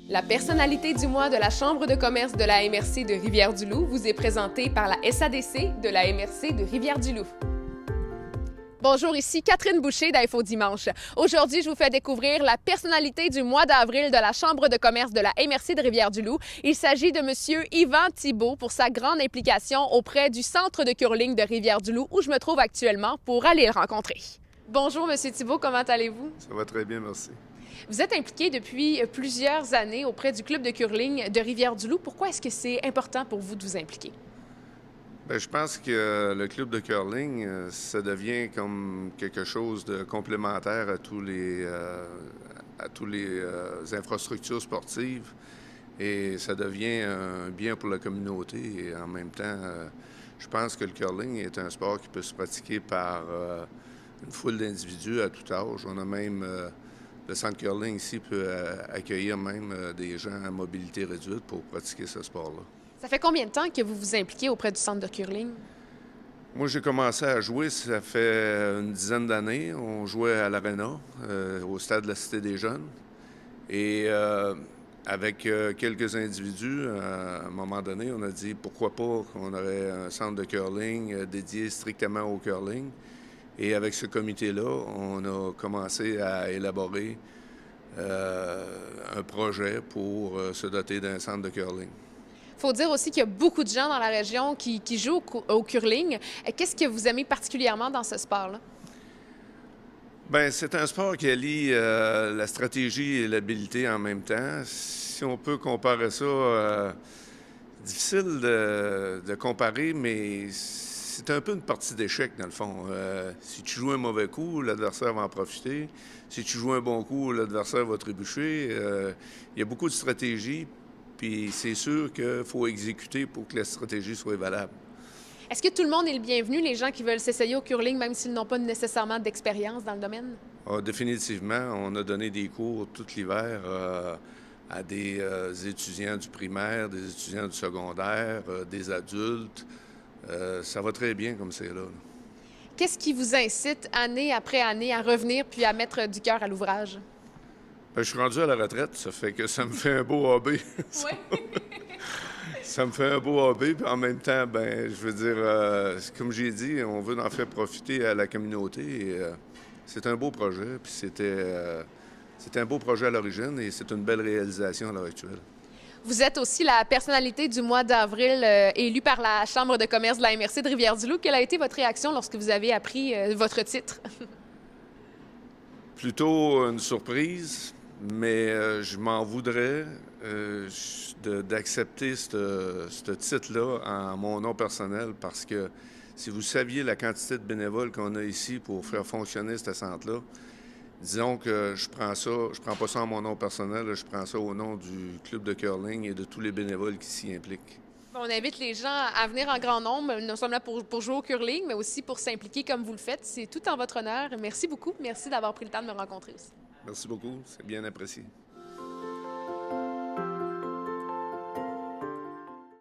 La personnalité du mois de la Chambre de commerce de la MRC de Rivière-du-Loup vous est présentée par la SADC de la MRC de Rivière-du-Loup. Bonjour, ici Catherine Boucher d'Info Dimanche. Aujourd'hui, je vous fais découvrir la personnalité du mois d'avril de la Chambre de commerce de la MRC de Rivière-du-Loup. Il s'agit de M. Yvan Thibault pour sa grande implication auprès du Centre de curling de Rivière-du-Loup où je me trouve actuellement pour aller le rencontrer. Bonjour, M. Thibault, comment allez-vous? Ça va très bien, merci. Vous êtes impliqué depuis plusieurs années auprès du club de curling de Rivière-du-Loup. Pourquoi est-ce que c'est important pour vous de vous impliquer? Bien, je pense que le club de curling, ça devient comme quelque chose de complémentaire à tous les infrastructures sportives et ça devient un bien pour la communauté. Et en même temps, je pense que le curling est un sport qui peut se pratiquer par une foule d'individus à tout âge. On a même le centre curling ici peut accueillir même des gens à mobilité réduite pour pratiquer ce sport-là. Ça fait combien de temps que vous vous impliquez auprès du centre de curling? Moi, j'ai commencé à jouer, ça fait une dizaine d'années. On jouait à l'Arena, au stade de la Cité des Jeunes. Et avec quelques individus, à un moment donné, on a dit pourquoi pas qu'on aurait un centre de curling dédié strictement au curling. Et avec ce comité-là, on a commencé à élaborer un projet pour se doter d'un centre de curling. Il faut dire aussi qu'il y a beaucoup de gens dans la région qui jouent au curling. Qu'est-ce que vous aimez particulièrement dans ce sport-là? Bien, c'est un sport qui allie la stratégie et l'habileté en même temps. Si on peut comparer ça, difficile de comparer, mais c'est un peu une partie d'échec, dans le fond. Si tu joues un mauvais coup, l'adversaire va en profiter. Si tu joues un bon coup, l'adversaire va trébucher. Il y a beaucoup de stratégies. Puis c'est sûr qu'il faut exécuter pour que la stratégie soit valable. Est-ce que tout le monde est le bienvenu, les gens qui veulent s'essayer au curling, même s'ils n'ont pas nécessairement d'expérience dans le domaine? Ah, définitivement, on a donné des cours tout l'hiver à des étudiants du primaire, des étudiants du secondaire, des adultes. Ça va très bien comme c'est là. Qu'est-ce qui vous incite, année après année, à revenir puis à mettre du cœur à l'ouvrage? Bien, je suis rendu à la retraite, ça fait que ça me fait un beau hobby. Oui. Ça me fait un beau hobby, puis en même temps, ben, je veux dire, comme j'ai dit, on veut en faire profiter à la communauté. Et, c'est un beau projet, puis c'était un beau projet à l'origine et c'est une belle réalisation à l'heure actuelle. Vous êtes aussi la personnalité du mois d'avril élue par la Chambre de commerce de la MRC de Rivière-du-Loup. Quelle a été votre réaction lorsque vous avez appris votre titre? Plutôt une surprise, mais je m'en voudrais d'accepter ce titre-là en mon nom personnel parce que si vous saviez la quantité de bénévoles qu'on a ici pour faire fonctionner ce centre-là, disons que je prends pas ça en mon nom personnel, je prends ça au nom du club de curling et de tous les bénévoles qui s'y impliquent. On invite les gens à venir en grand nombre, non seulement pour jouer au curling, mais aussi pour s'impliquer comme vous le faites. C'est tout en votre honneur. Merci beaucoup. Merci d'avoir pris le temps de me rencontrer aussi. Merci beaucoup, c'est bien apprécié.